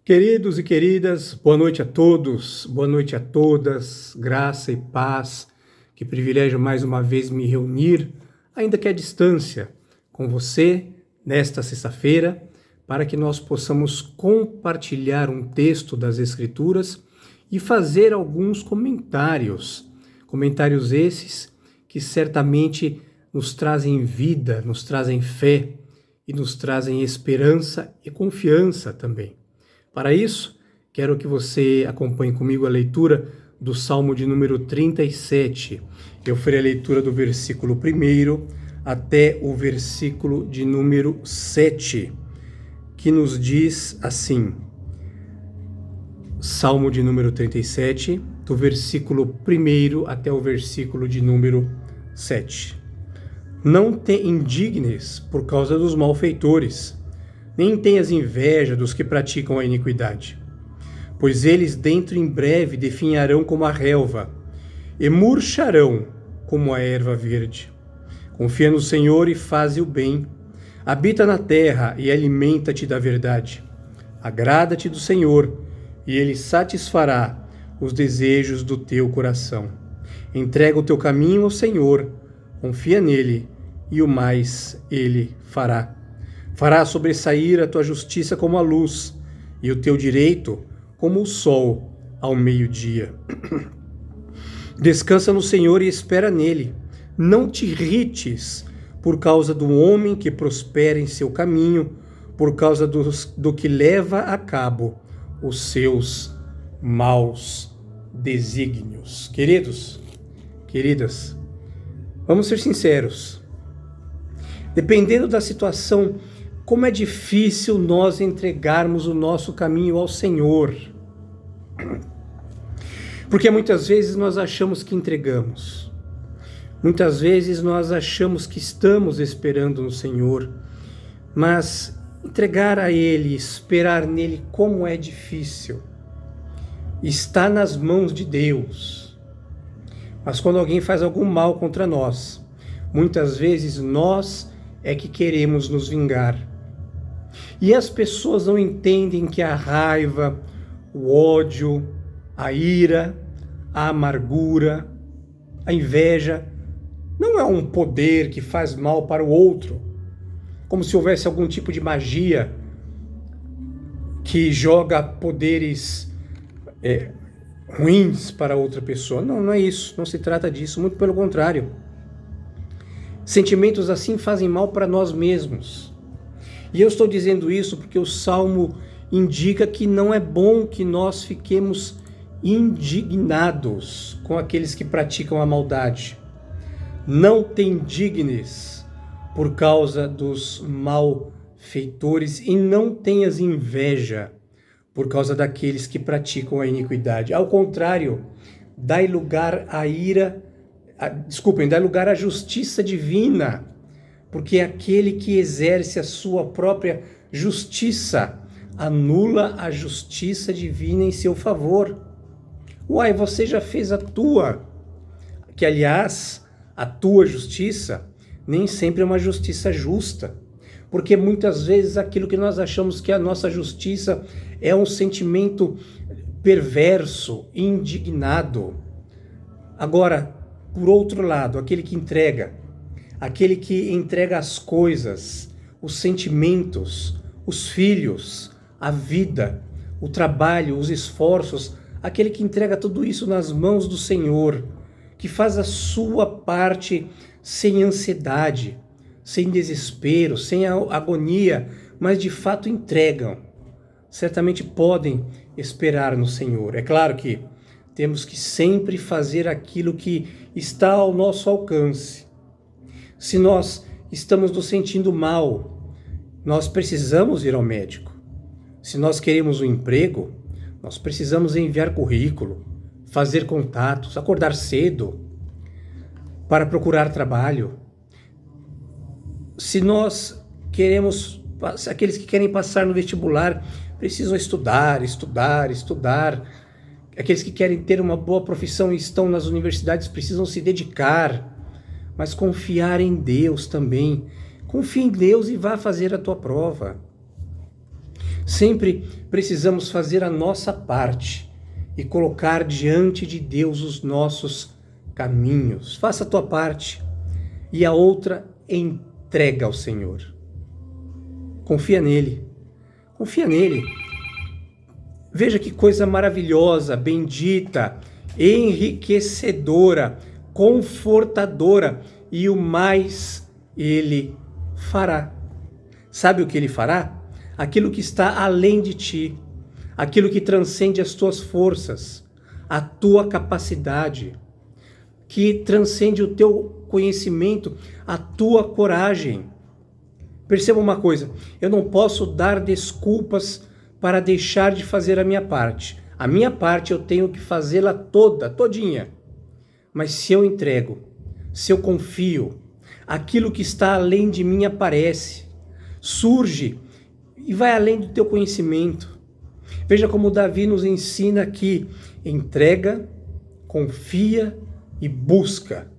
Queridos e queridas, boa noite a todos, boa noite a todas, graça e paz. Que privilégio mais uma vez me reunir, ainda que à distância, com você nesta sexta-feira, para que nós possamos compartilhar um texto das Escrituras e fazer alguns comentários. Comentários esses que certamente nos trazem vida, nos trazem fé e nos trazem esperança e confiança também. Para isso, quero que você acompanhe comigo a leitura do Salmo de número 37. Eu farei a leitura do versículo 1 até o versículo de número 7, que nos diz assim: Salmo de número 37, do versículo 1 até o versículo de número 7. Não te indignes por causa dos malfeitores, nem tenhas inveja dos que praticam a iniquidade, pois eles dentro em breve definharão como a relva, e murcharão como a erva verde. Confia no Senhor e faze o bem, habita na terra e alimenta-te da verdade. Agrada-te do Senhor, e Ele satisfará os desejos do teu coração. Entrega o teu caminho ao Senhor, confia nele, e o mais Ele fará. Fará sobressair a tua justiça como a luz, e o teu direito como o sol ao meio-dia. Descansa no Senhor e espera nele. Não te irrites por causa do homem que prospera em seu caminho, por causa do que leva a cabo os seus maus desígnios. Queridos, queridas, vamos ser sinceros. Dependendo da situação, como é difícil nós entregarmos o nosso caminho ao Senhor. Porque muitas vezes nós achamos que entregamos. Muitas vezes nós achamos que estamos esperando no Senhor. Mas entregar a Ele, esperar nele, como é difícil. Está nas mãos de Deus. Mas quando alguém faz algum mal contra nós, muitas vezes nós é que queremos nos vingar. E as pessoas não entendem que a raiva, o ódio, a ira, a amargura, a inveja não é um poder que faz mal para o outro, como se houvesse algum tipo de magia que joga poderes ruins para outra pessoa. Não, não é isso, não se trata disso, muito pelo contrário. Sentimentos assim fazem mal para nós mesmos. E eu estou dizendo isso porque o Salmo indica que não é bom que nós fiquemos indignados com aqueles que praticam a maldade. Não te indignes por causa dos malfeitores e não tenhas inveja por causa daqueles que praticam a iniquidade. Ao contrário, dai lugar à ira, dai lugar à justiça divina, porque aquele que exerce a sua própria justiça anula a justiça divina em seu favor. Uai, você já fez a tua, que aliás, a tua justiça nem sempre é uma justiça justa, porque muitas vezes aquilo que nós achamos que é a nossa justiça é um sentimento perverso, indignado. Agora, por outro lado, aquele que entrega as coisas, os sentimentos, os filhos, a vida, o trabalho, os esforços, aquele que entrega tudo isso nas mãos do Senhor, que faz a sua parte sem ansiedade, sem desespero, sem agonia, mas de fato entregam, certamente podem esperar no Senhor. É claro que temos que sempre fazer aquilo que está ao nosso alcance. Se nós estamos nos sentindo mal, nós precisamos ir ao médico. Se nós queremos um emprego, nós precisamos enviar currículo, fazer contatos, acordar cedo para procurar trabalho. Se nós queremos, aqueles que querem passar no vestibular, precisam estudar. Aqueles que querem ter uma boa profissão e estão nas universidades precisam se dedicar. Mas confiar em Deus também. Confie em Deus e vá fazer a tua prova. Sempre precisamos fazer a nossa parte e colocar diante de Deus os nossos caminhos. Faça a tua parte e a outra entrega ao Senhor. Confia nele. Confia nele. Veja que coisa maravilhosa, bendita, enriquecedora, confortadora, e o mais ele fará. Sabe o que ele fará? Aquilo que está além de ti, aquilo que transcende as tuas forças, a tua capacidade, que transcende o teu conhecimento, a tua coragem. Perceba uma coisa, eu não posso dar desculpas para deixar de fazer a minha parte. A minha parte eu tenho que fazê-la todinha. Mas se eu entrego, se eu confio, aquilo que está além de mim aparece, surge e vai além do teu conhecimento. Veja como Davi nos ensina aqui: entrega, confia e busca.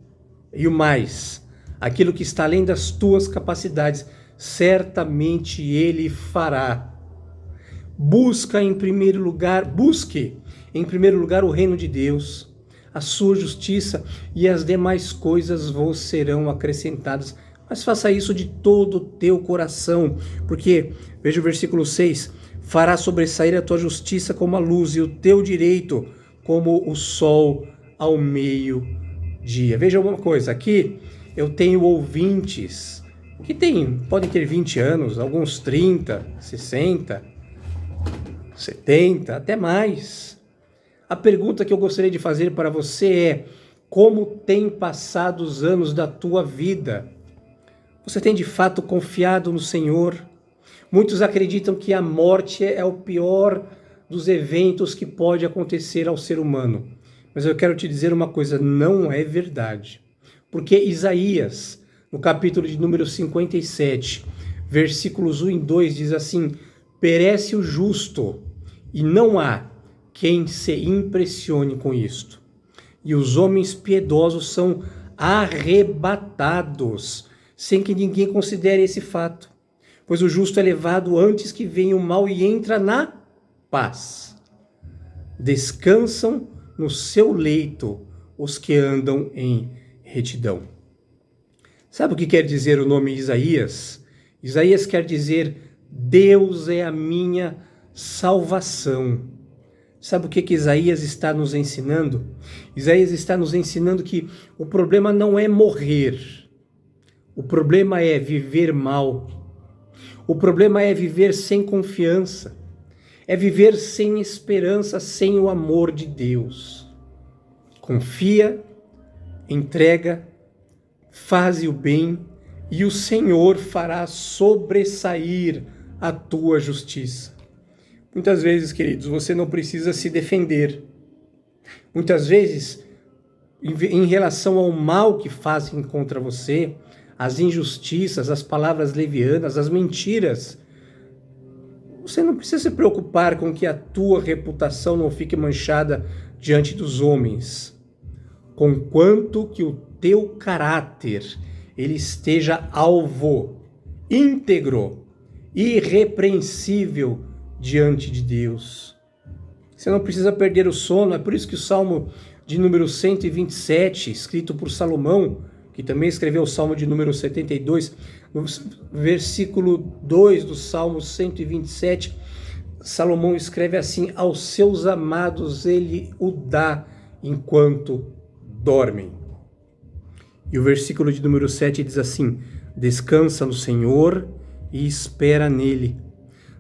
E o mais, aquilo que está além das tuas capacidades, certamente ele fará. Busque em primeiro lugar o reino de Deus, a sua justiça, e as demais coisas vos serão acrescentadas. Mas faça isso de todo o teu coração, porque, veja o versículo 6, fará sobressair a tua justiça como a luz e o teu direito como o sol ao meio-dia. Veja uma coisa, aqui eu tenho ouvintes que podem ter 20 anos, alguns 30, 60, 70, até mais. A pergunta que eu gostaria de fazer para você é: como tem passado os anos da tua vida? Você tem de fato confiado no Senhor? Muitos acreditam que a morte é o pior dos eventos que pode acontecer ao ser humano. Mas eu quero te dizer uma coisa, não é verdade. Porque Isaías, no capítulo de número 57, versículos 1 e 2, diz assim: perece o justo, e não há quem se impressione com isto. E os homens piedosos são arrebatados, sem que ninguém considere esse fato. Pois o justo é levado antes que venha o mal e entra na paz. Descansam no seu leito os que andam em retidão. Sabe o que quer dizer o nome Isaías? Isaías quer dizer: Deus é a minha salvação. Sabe o que Isaías está nos ensinando? Isaías está nos ensinando que o problema não é morrer. O problema é viver mal. O problema é viver sem confiança. É viver sem esperança, sem o amor de Deus. Confia, entrega, faze o bem e o Senhor fará sobressair a tua justiça. Muitas vezes, queridos, você não precisa se defender. Muitas vezes, em relação ao mal que fazem contra você, as injustiças, as palavras levianas, as mentiras, você não precisa se preocupar com que a tua reputação não fique manchada diante dos homens, conquanto que o teu caráter ele esteja alvo, íntegro, irrepreensível diante de Deus. Você não precisa perder o sono. É por isso que o Salmo de número 127, escrito por Salomão, que também escreveu o Salmo de número 72, no versículo 2 do Salmo 127, Salomão escreve assim: aos seus amados ele o dá enquanto dormem. E o versículo de número 7 diz assim: descansa no Senhor e espera nele.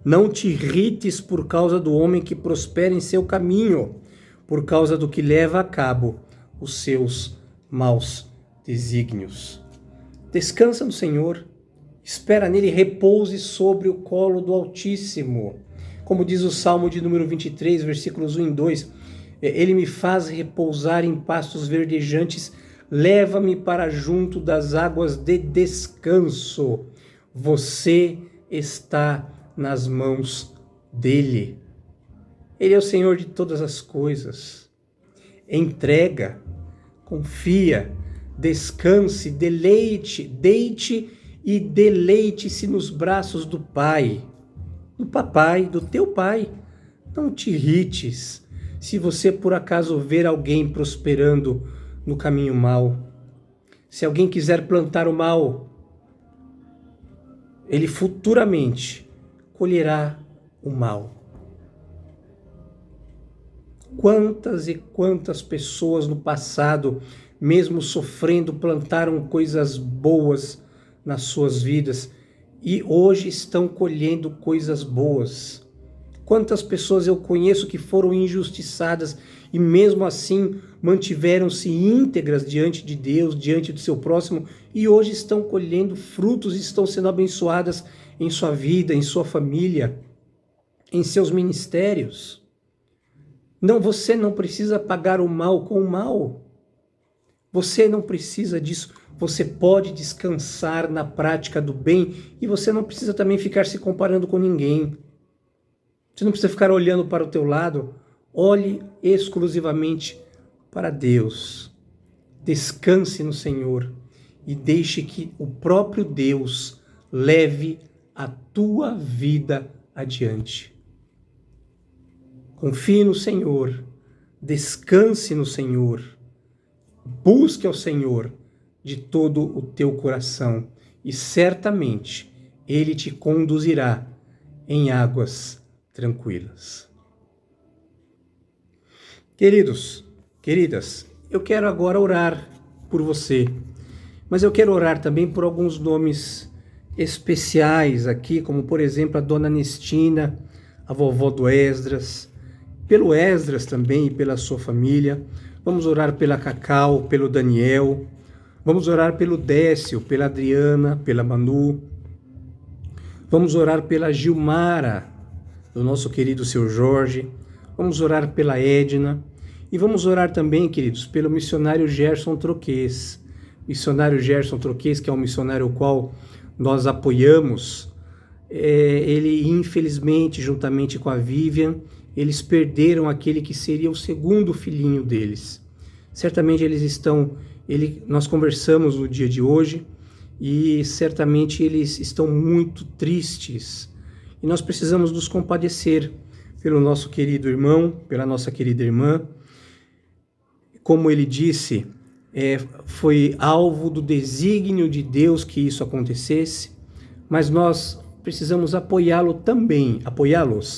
Não te irrites por causa do homem que prospera em seu caminho, por causa do que leva a cabo os seus maus desígnios. Descansa no Senhor, espera nele, repouse sobre o colo do Altíssimo. Como diz o Salmo de número 23, versículos 1 e 2, ele me faz repousar em pastos verdejantes, leva-me para junto das águas de descanso. Você está nas mãos dele. Ele é o Senhor de todas as coisas. Entrega, confia, descanse, deite e deleite-se nos braços do Pai. do papai, do teu pai. Não te irrites se você por acaso ver alguém prosperando no caminho mau. Se alguém quiser plantar o mal, ele futuramente colherá o mal. Quantas e quantas pessoas no passado, mesmo sofrendo, plantaram coisas boas nas suas vidas e hoje estão colhendo coisas boas. Quantas pessoas eu conheço que foram injustiçadas e mesmo assim mantiveram-se íntegras diante de Deus, diante do seu próximo, e hoje estão colhendo frutos e estão sendo abençoadas em sua vida, em sua família, em seus ministérios. Não, você não precisa pagar o mal com o mal. Você não precisa disso. Você pode descansar na prática do bem e você não precisa também ficar se comparando com ninguém. Você não precisa ficar olhando para o teu lado. Olhe exclusivamente para Deus. Descanse no Senhor e deixe que o próprio Deus leve a tua vida adiante. Confie no Senhor, descanse no Senhor, busque ao Senhor de todo o teu coração e certamente Ele te conduzirá em águas tranquilas. Queridos, queridas, eu quero agora orar por você, mas eu quero orar também por alguns nomes especiais aqui, como por exemplo a Dona Nestina, a vovó do Esdras, pelo Esdras também e pela sua família. Vamos orar pela Cacau, pelo Daniel, vamos orar pelo Décio, pela Adriana, pela Manu, vamos orar pela Gilmara, do nosso querido seu Jorge, vamos orar pela Edna e vamos orar também, queridos, pelo missionário Gerson Troquês. Missionário Gerson Troquês, que é um missionário ao qual nós apoiamos, ele infelizmente, juntamente com a Vivian, eles perderam aquele que seria o segundo filhinho deles. Certamente nós conversamos no dia de hoje e certamente eles estão muito tristes. E nós precisamos nos compadecer pelo nosso querido irmão, pela nossa querida irmã. Como ele disse, foi alvo do desígnio de Deus que isso acontecesse, mas nós precisamos apoiá-los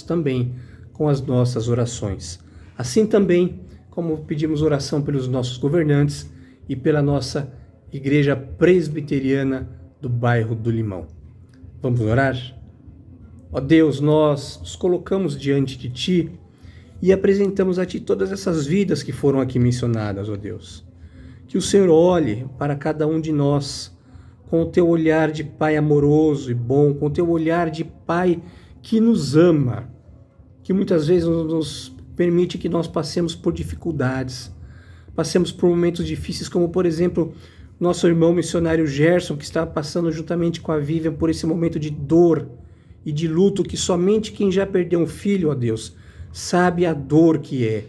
também com as nossas orações. Assim também como pedimos oração pelos nossos governantes e pela nossa igreja presbiteriana do bairro do Limão. Vamos orar? Ó Deus, nós nos colocamos diante de Ti e apresentamos a Ti todas essas vidas que foram aqui mencionadas, ó Deus. Que o Senhor olhe para cada um de nós com o Teu olhar de Pai amoroso e bom, com o Teu olhar de Pai que nos ama, que muitas vezes nos permite que nós passemos por dificuldades, passemos por momentos difíceis, como por exemplo, nosso irmão missionário Gerson, que está passando juntamente com a Vivian por esse momento de dor e de luto que somente quem já perdeu um filho, ó Deus, sabe a dor que é.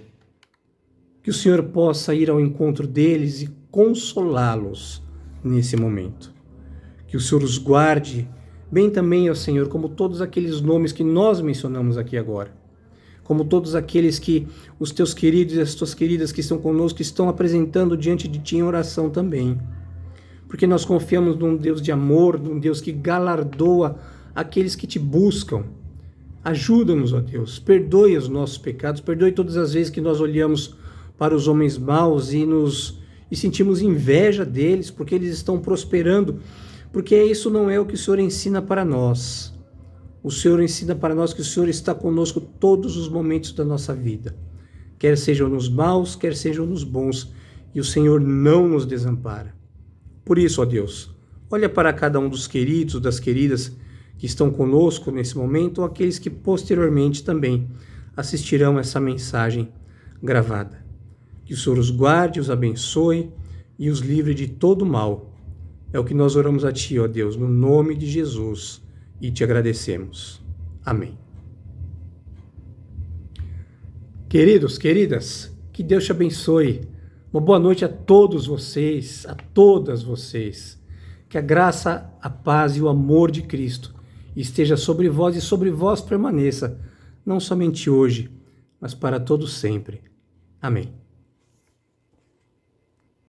Que o Senhor possa ir ao encontro deles e consolá-los nesse momento. Que o Senhor os guarde, bem também, ó Senhor, como todos aqueles nomes que nós mencionamos aqui agora. Como todos aqueles que os teus queridos e as tuas queridas que estão conosco estão apresentando diante de Ti em oração também. Porque nós confiamos num Deus de amor, num Deus que galardoa aqueles que Te buscam. Ajuda-nos, ó Deus, perdoe os nossos pecados, perdoe todas as vezes que nós olhamos para os homens maus e sentimos inveja deles, porque eles estão prosperando, porque isso não é o que o Senhor ensina para nós. O Senhor ensina para nós que o Senhor está conosco todos os momentos da nossa vida, quer sejam nos maus, quer sejam nos bons, e o Senhor não nos desampara. Por isso, ó Deus, olha para cada um dos queridos, das queridas que estão conosco nesse momento, ou aqueles que posteriormente também assistirão essa mensagem gravada. Que o Senhor os guarde, os abençoe e os livre de todo mal. É o que nós oramos a Ti, ó Deus, no nome de Jesus, e Te agradecemos. Amém. Queridos, queridas, que Deus te abençoe. Uma boa noite a todos vocês, a todas vocês. Que a graça, a paz e o amor de Cristo esteja sobre vós e sobre vós permaneça, não somente hoje, mas para todo sempre. Amém.